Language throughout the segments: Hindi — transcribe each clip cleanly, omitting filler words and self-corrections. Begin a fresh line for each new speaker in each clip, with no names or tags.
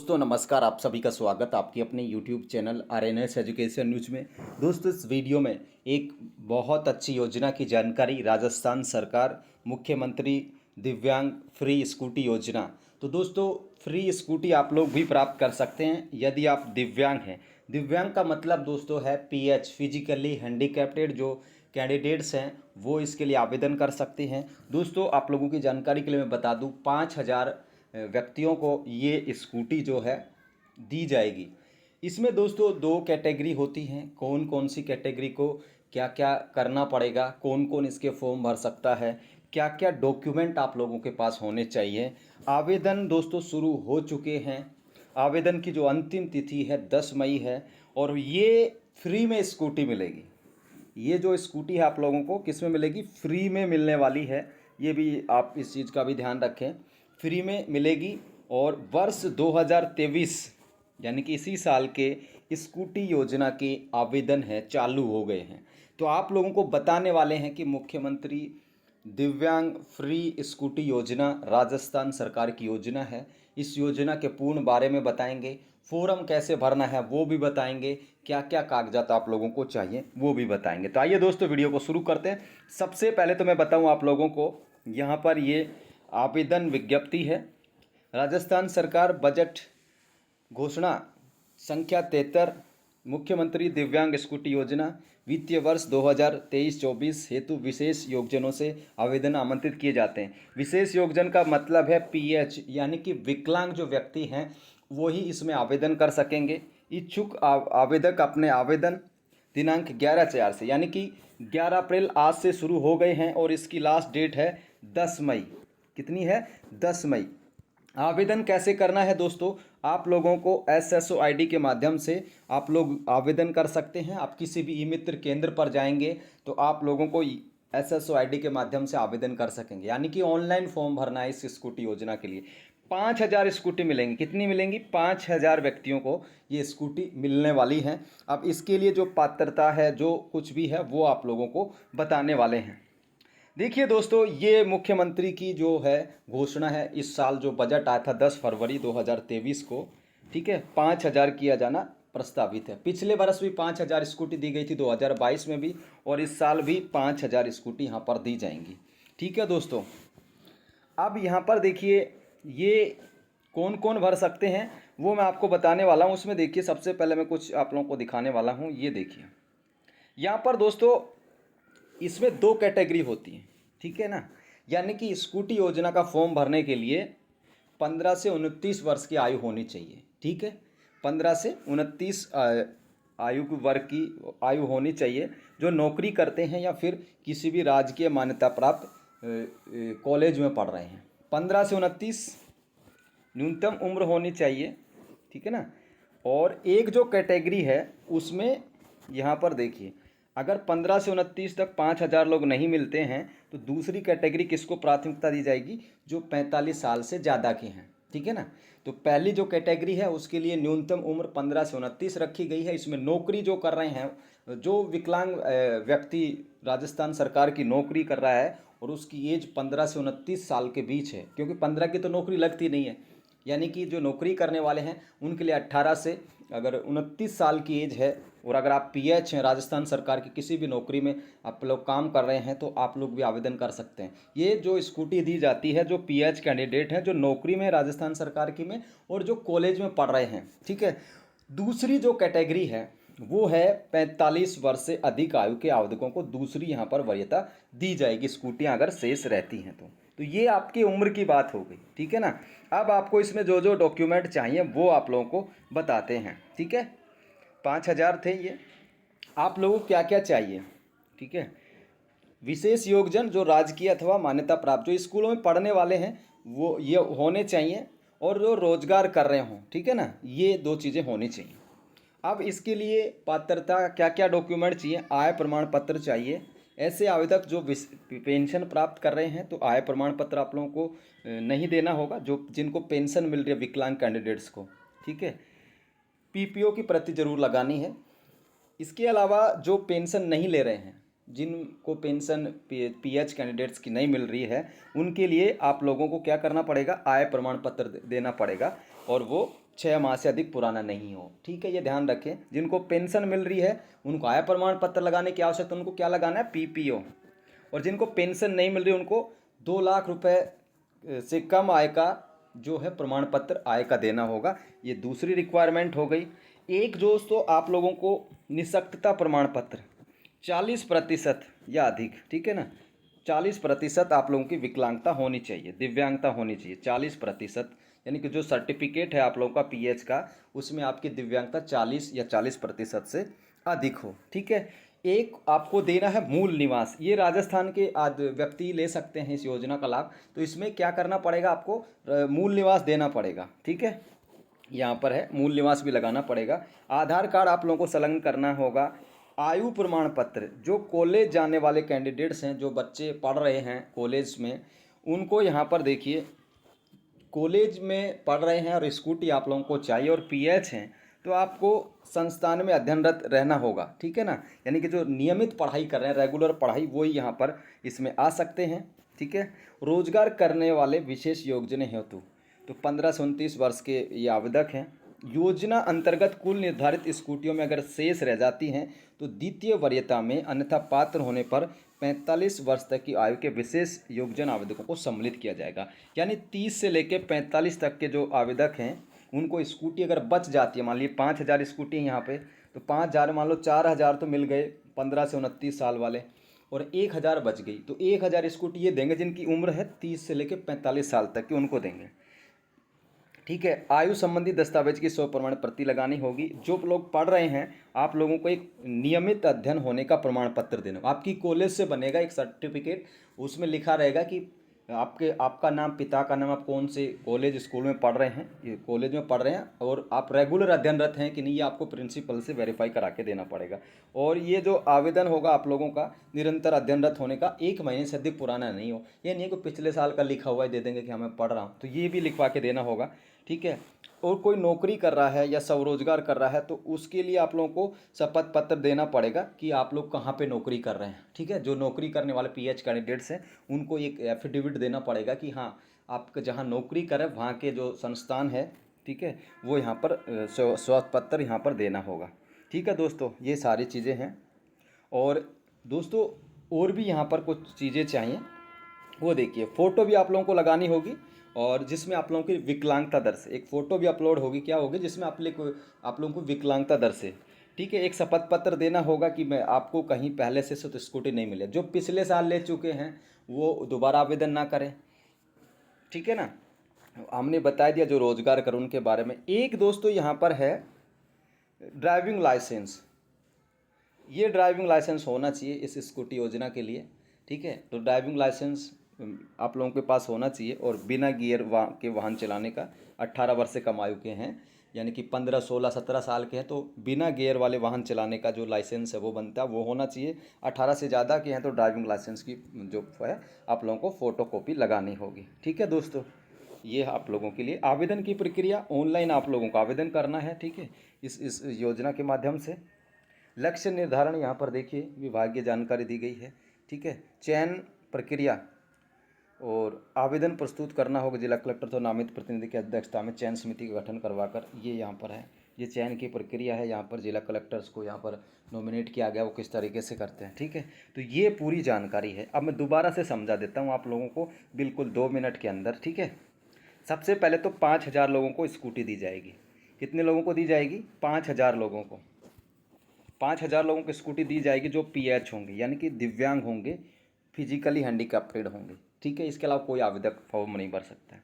दोस्तों नमस्कार, आप सभी का स्वागत आपकी अपने YouTube channel RNS education news में। दोस्तों इस वीडियो में एक बहुत अच्छी योजना की जानकारी, राजस्थान सरकार मुख्यमंत्री दिव्यांग फ्री स्कूटी योजना। तो दोस्तों फ्री स्कूटी आप लोग भी प्राप्त कर सकते हैं यदि आप दिव्यांग हैं। दिव्यांग का मतलब दोस्तों है पीएच, फिजिकली हैंडीकैप्टेड जो कैंडिडेट्स हैं वो इसके लिए आवेदन कर सकते हैं। दोस्तों आप लोगों की जानकारी के लिए मैं बता दूं 5,000 व्यक्तियों को ये स्कूटी जो है दी जाएगी। इसमें दोस्तों दो कैटेगरी होती हैं। कौन कौन सी कैटेगरी को क्या क्या करना पड़ेगा, कौन कौन इसके फॉर्म भर सकता है, क्या क्या डॉक्यूमेंट आप लोगों के पास होने चाहिए। आवेदन दोस्तों शुरू हो चुके हैं। आवेदन की जो अंतिम तिथि है 10 मई है और ये फ्री में स्कूटी मिलेगी। ये जो स्कूटी है आप लोगों को किस में मिलेगी, फ्री में मिलने वाली है। ये भी आप इस चीज़ का भी ध्यान रखें, फ्री में मिलेगी। और वर्ष 2023 यानी कि इसी साल के स्कूटी योजना के आवेदन है चालू हो गए हैं। तो आप लोगों को बताने वाले हैं कि मुख्यमंत्री दिव्यांग फ्री स्कूटी योजना राजस्थान सरकार की योजना है। इस योजना के पूर्ण बारे में बताएंगे, फॉर्म कैसे भरना है वो भी बताएंगे, क्या क्या कागजात आप लोगों को चाहिए वो भी बताएंगे। तो आइए दोस्तों वीडियो को शुरू करते हैं। सबसे पहले तो मैं बताऊं आप लोगों को, यहाँ पर ये आवेदन विज्ञप्ति है। राजस्थान सरकार बजट घोषणा संख्या 73 मुख्यमंत्री दिव्यांग स्कूटी योजना वित्तीय वर्ष 2023-24 हेतु विशेष योजनों से आवेदन आमंत्रित किए जाते हैं। विशेष योजना का मतलब है पीएच यानी कि विकलांग जो व्यक्ति हैं वो ही इसमें आवेदन कर सकेंगे। इच्छुक आवेदक अपने आवेदन दिनांक 11/4 से यानी कि 11 अप्रैल आज से शुरू हो गए हैं और इसकी लास्ट डेट है 10 मई। कितनी है, 10 मई। आवेदन कैसे करना है दोस्तों, आप लोगों को एसएसओ आईडी के माध्यम से आप लोग आवेदन कर सकते हैं। आप किसी भी ई मित्र केंद्र पर जाएंगे तो आप लोगों को एसएसओ आईडी के माध्यम से आवेदन कर सकेंगे, यानी कि ऑनलाइन फॉर्म भरना है इस स्कूटी योजना के लिए। 5,000 स्कूटी मिलेंगी। कितनी मिलेंगी, 5,000 व्यक्तियों को ये स्कूटी मिलने वाली हैं। अब इसके लिए जो पात्रता है, जो कुछ भी है वो आप लोगों को बताने वाले हैं। देखिए दोस्तों, ये मुख्यमंत्री की जो है घोषणा है। इस साल जो बजट आया था 10 फरवरी 2023 को, ठीक है, 5,000 किया जाना प्रस्तावित है। पिछले वर्ष भी 5,000 स्कूटी दी गई थी 2022 में भी, और इस साल भी 5,000 स्कूटी यहाँ पर दी जाएंगी। ठीक है दोस्तों, अब यहाँ पर देखिए ये कौन कौन भर सकते हैं वो मैं आपको बताने वाला हूँ। उसमें देखिए सबसे पहले मैं कुछ आप लोगों को दिखाने वाला हूँ। ये देखिए यहाँ पर दोस्तों इसमें दो कैटेगरी होती हैं, ठीक है ना। यानी कि स्कूटी योजना का फॉर्म भरने के लिए 15 से 29 वर्ष की आयु होनी चाहिए, ठीक है। 15 से 29 आयु वर्ग की आयु होनी चाहिए, जो नौकरी करते हैं या फिर किसी भी राजकीय मान्यता प्राप्त कॉलेज में पढ़ रहे हैं। 15 से 29 न्यूनतम उम्र होनी चाहिए, ठीक है ना। और एक जो कैटेगरी है उसमें यहाँ पर देखिए, अगर 15 से 29 तक 5,000 लोग नहीं मिलते हैं तो दूसरी कैटेगरी किसको प्राथमिकता दी जाएगी, जो 45 साल से ज़्यादा के हैं, ठीक है ना। तो पहली जो कैटेगरी है उसके लिए न्यूनतम उम्र 15 से 29 रखी गई है। इसमें नौकरी जो कर रहे हैं, जो विकलांग व्यक्ति राजस्थान सरकार की नौकरी कर रहा है और उसकी एज 15 से 29 साल के बीच है, क्योंकि 15 की तो नौकरी लगती नहीं है। यानी कि जो नौकरी करने वाले हैं उनके लिए 18 से अगर 29 साल की एज है, और अगर आप पीएच हैं राजस्थान सरकार की किसी भी नौकरी में आप लोग काम कर रहे हैं तो आप लोग भी आवेदन कर सकते हैं। ये जो स्कूटी दी जाती है जो पीएच कैंडिडेट हैं, जो नौकरी में राजस्थान सरकार की में और जो कॉलेज में पढ़ रहे हैं, ठीक है। दूसरी जो कैटेगरी है वो है 45 वर्ष से अधिक आयु के आवेदकों को दूसरी यहाँ पर वरीयता दी जाएगी, स्कूटियाँ अगर शेष रहती हैं तो ये आपकी उम्र की बात हो गई, ठीक है ना। अब आपको इसमें जो जो डॉक्यूमेंट चाहिए वो आप लोगों को बताते हैं, ठीक है। 5,000 थे ये, आप लोगों को क्या क्या चाहिए, ठीक है। विशेष योगदान जो राजकीय अथवा मान्यता प्राप्त जो स्कूलों में पढ़ने वाले हैं वो ये होने चाहिए, और जो रोजगार कर रहे हों, ठीक है ना, ये दो चीज़ें होनी चाहिए। अब इसके लिए पात्रता क्या क्या डॉक्यूमेंट चाहिए, आय प्रमाण पत्र चाहिए। ऐसे आवेदक जो पेंशन प्राप्त कर रहे हैं तो आय प्रमाण पत्र आप लोगों को नहीं देना होगा, जो जिनको पेंशन मिल रही है विकलांग कैंडिडेट्स को, ठीक है। पीपीओ की प्रति जरूर लगानी है। इसके अलावा जो पेंशन नहीं ले रहे हैं, जिनको पेंशन पीएच कैंडिडेट्स की नहीं मिल रही है, उनके लिए आप लोगों को क्या करना पड़ेगा, आय प्रमाण पत्र देना पड़ेगा, और वो 6 माह से अधिक पुराना नहीं हो। ठीक है, ये ध्यान रखें। जिनको पेंशन मिल रही है उनको आय प्रमाण पत्र लगाने की आवश्यकता, उनको क्या लगाना है, पीपीओ। और जिनको पेंशन नहीं मिल रही उनको 2 लाख रुपए से कम आय का जो है प्रमाण पत्र आय का देना होगा। ये दूसरी रिक्वायरमेंट हो गई। एक दोस्तों आप लोगों को निःशक्तता प्रमाण पत्र 40% या अधिक, ठीक है ना, 40% आप लोगों की विकलांगता होनी चाहिए, दिव्यांगता होनी चाहिए 40%। यानी कि जो सर्टिफिकेट है आप लोगों का पीएच का, उसमें आपकी दिव्यांगता 40 या 40% से अधिक हो। ठीक है। एक आपको देना है मूल निवास। ये राजस्थान के व्यक्ति ले सकते हैं इस योजना का लाभ। तो इसमें क्या करना पड़ेगा, आपको मूल निवास देना पड़ेगा। ठीक है, यहाँ पर है मूल निवास भी लगाना पड़ेगा। आधार कार्ड आप लोगों को संलग्न करना होगा। आयु प्रमाण पत्र, जो कॉलेज जाने वाले कैंडिडेट्स हैं, जो बच्चे पढ़ रहे हैं कॉलेज में, उनको यहाँ पर देखिए, कॉलेज में पढ़ रहे हैं और स्कूटी आप लोगों को चाहिए और पीएच हैं, तो आपको संस्थान में अध्ययनरत रहना होगा। ठीक है ना, यानी कि जो नियमित पढ़ाई कर रहे हैं, रेगुलर पढ़ाई, वही यहाँ पर इसमें आ सकते हैं। ठीक है। रोजगार करने वाले विशेष योजना हेतु तो 15 से 29 वर्ष के ये आवेदक हैं। योजना अंतर्गत कुल निर्धारित स्कूटियों में अगर शेष रह जाती हैं तो द्वितीय वरीयता में, अन्यथा पात्र होने पर 45 वर्ष तक की आयु के विशेष योग्य आवेदकों को सम्मिलित किया जाएगा। यानी 30 से लेकर 45 तक के जो आवेदक हैं उनको स्कूटी अगर बच जाती है, मान लीजिए 5,000 स्कूटी है यहाँ पे, तो 5,000 मान लो 4,000 तो मिल गए 15 से 29 साल वाले, और 1,000 बच गई, तो 1,000 स्कूटी ये देंगे जिनकी उम्र है 30 से लेकर 45 साल तक की, उनको देंगे। ठीक है। आयु संबंधी दस्तावेज की 100 प्रमाण प्रति लगानी होगी। जो लोग पढ़ रहे हैं आप लोगों को एक नियमित अध्ययन होने का प्रमाण पत्र देना, आपकी कॉलेज से बनेगा एक सर्टिफिकेट, उसमें लिखा रहेगा कि आपका नाम, पिता का नाम, आप कौन से कॉलेज स्कूल में पढ़ रहे हैं, ये कॉलेज में पढ़ रहे हैं, और आप रेगुलर अध्ययनरत हैं कि नहीं, ये आपको प्रिंसिपल से वेरीफाई करा के देना पड़ेगा। और ये जो आवेदन होगा आप लोगों का निरंतर अध्ययनरत होने का, 1 महीने से अधिक पुराना नहीं हो। ये नहीं कि पिछले साल का लिखा हुआ है दे देंगे कि हमें पढ़ रहा हूँ, तो ये भी लिखवा के देना होगा। ठीक है। और कोई नौकरी कर रहा है या स्वरोजगार कर रहा है तो उसके लिए आप लोगों को शपथ पत्र देना पड़ेगा कि आप लोग कहाँ पे नौकरी कर रहे हैं। ठीक है। जो नौकरी करने वाले पीएच कैंडिडेट्स हैं उनको एक एफिडेविट देना पड़ेगा कि हाँ, आप जहाँ नौकरी करें वहाँ के जो संस्थान है, ठीक है, वो यहाँ पर शपथ पत्र यहाँ पर देना होगा। ठीक है दोस्तों, ये सारी चीज़ें हैं। और दोस्तों और भी यहाँ पर कुछ चीज़ें चाहिए, वो देखिए, फ़ोटो भी आप लोगों को लगानी होगी, और जिसमें आप लोगों की विकलांगता दर से एक फ़ोटो भी अपलोड होगी, क्या होगी, जिसमें आप लोगों को विकलांगता दर से, ठीक है, एक शपथ पत्र देना होगा कि मैं आपको कहीं पहले से तो स्कूटी नहीं मिले। जो पिछले साल ले चुके हैं वो दोबारा आवेदन ना करें। ठीक है ना, हमने बता दिया जो रोजगार कर उनके बारे में। एक दोस्तों यहाँ पर है ड्राइविंग लाइसेंस। ये ड्राइविंग लाइसेंस होना चाहिए इस स्कूटी योजना के लिए। ठीक है, तो ड्राइविंग लाइसेंस आप लोगों के पास होना चाहिए, और बिना गियर के वाहन चलाने का 18 वर्ष से कम आयु के हैं, यानी कि 15, 16, 17 साल के हैं तो बिना गियर वाले वाहन चलाने का जो लाइसेंस है वो बनता है, वो होना चाहिए। 18 से ज़्यादा के हैं तो ड्राइविंग लाइसेंस की जो है आप लोगों को फ़ोटो कॉपी लगानी होगी। ठीक है दोस्तों, ये आप लोगों के लिए आवेदन की प्रक्रिया, ऑनलाइन आप लोगों को आवेदन करना है। ठीक है, इस योजना के माध्यम से। लक्ष्य निर्धारण यहाँ पर देखिए विभागीय जानकारी दी गई है। ठीक है, चयन प्रक्रिया और आवेदन प्रस्तुत करना होगा जिला कलेक्टर तो नामित प्रतिनिधि की अध्यक्षता में चयन समिति का गठन करवाकर, ये यहाँ पर है, ये चयन की प्रक्रिया है। यहाँ पर जिला कलेक्टर्स को यहाँ पर नॉमिनेट किया गया, वो किस तरीके से करते हैं। ठीक है, तो ये पूरी जानकारी है। अब मैं दोबारा से समझा देता हूँ आप लोगों को बिल्कुल 2 मिनट के अंदर। ठीक है, सबसे पहले तो 5,000 लोगों को स्कूटी दी जाएगी। कितने लोगों को दी जाएगी? 5,000 लोगों को। 5,000 लोगों को स्कूटी दी जाएगी जो पीएच होंगे, यानी कि दिव्यांग होंगे, फिजिकली हैंडीकैप्टेड होंगे। ठीक है, इसके अलावा कोई आवेदक फॉर्म नहीं भर सकता है।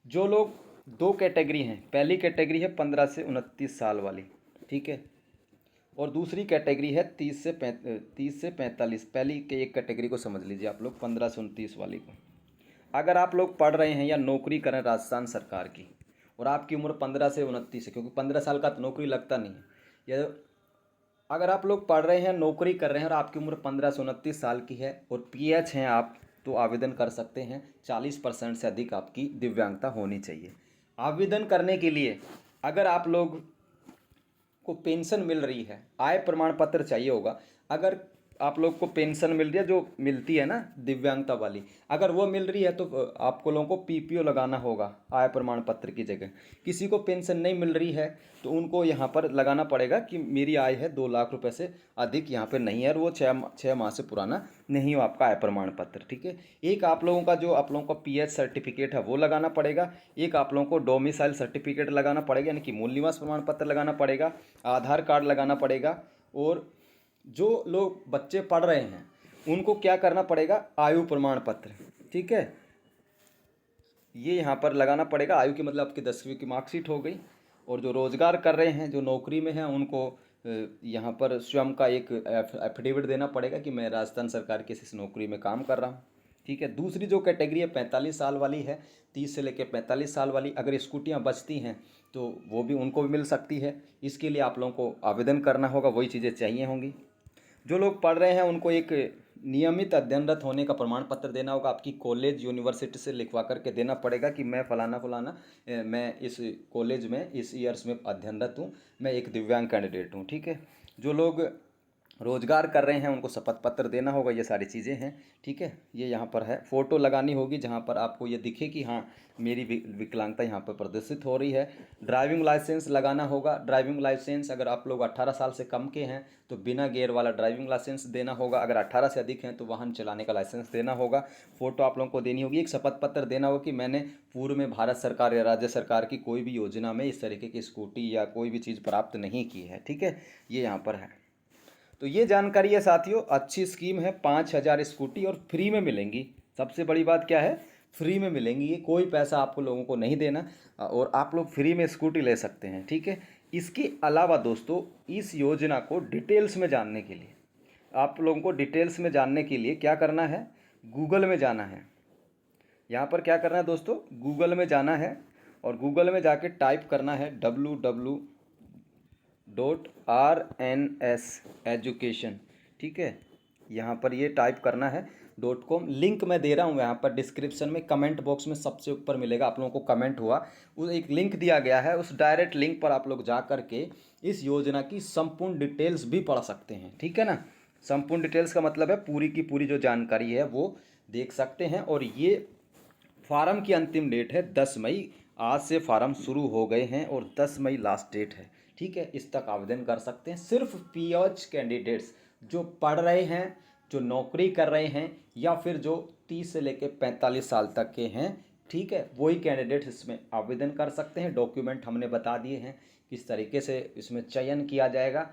जो लोग 2 कैटेगरी हैं, पहली कैटेगरी है 15 से 29 साल वाली, ठीक है, और दूसरी कैटेगरी है 30 से 45। पहली के एक कैटेगरी को समझ लीजिए आप लोग, 15 से 29 वाली को। अगर आप लोग पढ़ रहे हैं या नौकरी करें राजस्थान सरकार की, और आपकी उम्र 15 से 29 है, क्योंकि 15 साल का तो नौकरी लगता नहीं है, या अगर आप लोग पढ़ रहे हैं, नौकरी कर रहे हैं और आपकी उम्र 15 से 29 साल की है और पीएच हैं आप, तो आवेदन कर सकते हैं। 40% से अधिक आपकी दिव्यांगता होनी चाहिए। आवेदन करने के लिए अगर आप लोग को पेंशन मिल रही है, आय प्रमाण पत्र चाहिए होगा। अगर आप लोग को पेंशन मिल रही है, जो मिलती है ना दिव्यांगता वाली, अगर वो मिल रही है तो आपको लोगों को पीपीओ लगाना होगा आय प्रमाण पत्र की जगह। किसी को पेंशन नहीं मिल रही है तो उनको यहाँ पर लगाना पड़ेगा कि मेरी आय है 2 लाख रुपए से अधिक यहाँ पे नहीं है, और वो छः माह से पुराना नहीं हो आपका आय प्रमाण पत्र। ठीक है, एक आप लोगों का जो आप लोगों का पीएच सर्टिफिकेट है वो लगाना पड़ेगा, एक आप लोगों को डोमिसाइल सर्टिफिकेट लगाना पड़ेगा यानी कि मूल निवास प्रमाण पत्र लगाना पड़ेगा, आधार कार्ड लगाना पड़ेगा। और जो लोग बच्चे पढ़ रहे हैं उनको क्या करना पड़ेगा, आयु प्रमाण पत्र। ठीक है, ये यहाँ पर लगाना पड़ेगा। आयु की मतलब आपकी 10वीं की मार्कशीट हो गई। और जो रोजगार कर रहे हैं, जो नौकरी में हैं, उनको यहाँ पर स्वयं का एक एफिडेविट देना पड़ेगा कि मैं राजस्थान सरकार की इस नौकरी में काम कर रहा हूँ। ठीक है, दूसरी जो कैटेगरी है 45 साल वाली है, 30 से लेकर 45 साल वाली, अगर स्कूटियाँ बचती हैं तो वो भी उनको भी मिल सकती है। इसके लिए आप लोगों को आवेदन करना होगा, वही चीज़ें चाहिए होंगी। जो लोग पढ़ रहे हैं उनको एक नियमित अध्ययनरत होने का प्रमाण पत्र देना होगा, आपकी कॉलेज यूनिवर्सिटी से लिखवा करके देना पड़ेगा कि मैं फलाना फलाना मैं इस कॉलेज में इस ईयर्स में अध्ययनरत हूँ, मैं एक दिव्यांग कैंडिडेट हूँ। ठीक है, जो लोग रोजगार कर रहे हैं उनको शपथ पत्र देना होगा, ये सारी चीज़ें हैं। ठीक है, ये यहाँ पर है, फ़ोटो लगानी होगी जहाँ पर आपको ये दिखे कि हाँ मेरी विकलांगता यहाँ पर प्रदर्शित हो रही है। ड्राइविंग लाइसेंस लगाना होगा। ड्राइविंग लाइसेंस अगर आप लोग 18 साल से कम के हैं तो बिना गियर वाला ड्राइविंग लाइसेंस देना होगा, अगर 18 से अधिक हैं तो वाहन चलाने का लाइसेंस देना होगा। फ़ोटो आप लोगों को देनी होगी। एक शपथ पत्र देना होगा कि मैंने पूर्व में भारत सरकार या राज्य सरकार की कोई भी योजना में इस तरीके की स्कूटी या कोई भी चीज़ प्राप्त नहीं की है। ठीक है, ये यहाँ पर है। तो ये जानकारी है साथियों, अच्छी स्कीम है। 5,000 स्कूटी और फ्री में मिलेंगी। सबसे बड़ी बात क्या है, फ्री में मिलेंगी, ये कोई पैसा आपको लोगों को नहीं देना और आप लोग फ्री में स्कूटी ले सकते हैं। ठीक है, इसके अलावा दोस्तों इस योजना को डिटेल्स में जानने के लिए, आप लोगों को डिटेल्स में जानने के लिए क्या करना है, गूगल में जाना है। यहाँ पर क्या करना है दोस्तों, गूगल में जाना है और गूगल में जाके टाइप करना है www.rns education। ठीक है, यहाँ पर ये टाइप करना है .com। लिंक मैं दे रहा हूँ यहाँ पर डिस्क्रिप्शन में, कमेंट बॉक्स में सबसे ऊपर मिलेगा, आप लोगों को कमेंट हुआ उस एक लिंक दिया गया है, उस डायरेक्ट लिंक पर आप लोग जा करके इस योजना की संपूर्ण डिटेल्स भी पढ़ सकते हैं। ठीक है ना, संपूर्ण डिटेल्स का मतलब है पूरी की पूरी जो जानकारी है वो देख सकते हैं। और ये फार्म की अंतिम डेट है 10 मई। आज से फार्म शुरू हो गए हैं और 10 मई लास्ट डेट है। ठीक है, इस तक आवेदन कर सकते हैं। सिर्फ पीएच कैंडिडेट्स जो पढ़ रहे हैं, जो नौकरी कर रहे हैं, या फिर जो 30 से लेकर 45 साल तक के हैं, ठीक है, वही कैंडिडेट इसमें आवेदन कर सकते हैं। डॉक्यूमेंट हमने बता दिए हैं किस तरीके से इसमें चयन किया जाएगा।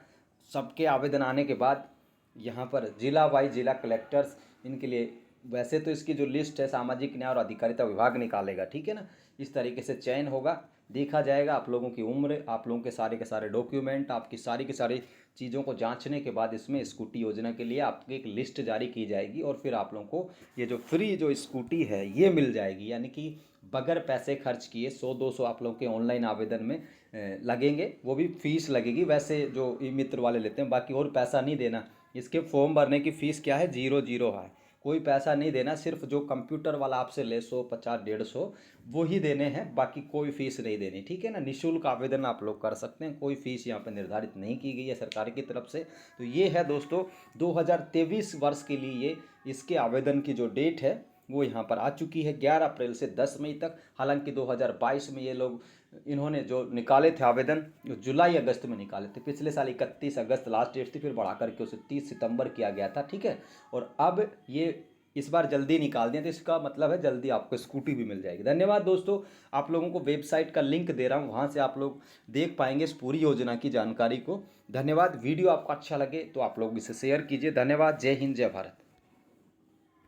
सबके आवेदन आने के बाद यहाँ पर जिला वाइज जिला कलेक्टर्स इनके लिए, वैसे तो इसकी जो लिस्ट है सामाजिक न्याय और अधिकारिता विभाग निकालेगा। ठीक है ना, इस तरीके से चयन होगा, देखा जाएगा आप लोगों की उम्र, आप लोगों के सारे डॉक्यूमेंट, आपकी सारी की सारी चीज़ों को जांचने के बाद इसमें स्कूटी योजना के लिए आपकी एक लिस्ट जारी की जाएगी और फिर आप लोगों को ये जो फ्री जो स्कूटी है ये मिल जाएगी। यानी कि बगैर पैसे खर्च किए 100-200 आप लोगों के ऑनलाइन आवेदन में लगेंगे, वो भी फीस लगेगी वैसे जो ई मित्र वाले लेते हैं, बाकी और पैसा नहीं देना। इसके फॉर्म भरने की फ़ीस क्या है, 0 है, कोई पैसा नहीं देना। सिर्फ जो कंप्यूटर वाला आपसे ले 150-150 वो ही देने हैं, बाकी कोई फीस नहीं देनी। ठीक है ना, निःशुल्क आवेदन आप लोग कर सकते हैं, कोई फीस यहाँ पर निर्धारित नहीं की गई है सरकार की तरफ से। तो ये है दोस्तों 2023 वर्ष के लिए ये इसके आवेदन की जो डेट है वो यहाँ पर आ चुकी है 11 अप्रैल से 10 मई तक। हालांकि 2022 में ये लोग इन्होंने जो निकाले थे आवेदन जुलाई अगस्त में निकाले थे, पिछले साल 31 अगस्त लास्ट डेट थी, फिर बढ़ा करके उसे 30 सितंबर किया गया था। ठीक है, और अब ये इस बार जल्दी निकाल दिया, तो इसका मतलब है जल्दी आपको स्कूटी भी मिल जाएगी। धन्यवाद दोस्तों, आप लोगों को वेबसाइट का लिंक दे रहा हूँ, वहाँ से आप लोग देख पाएंगे इस पूरी योजना की जानकारी को। धन्यवाद। वीडियो आपको अच्छा लगे तो आप लोग इसे शेयर कीजिए। धन्यवाद। जय हिंद, जय भारत।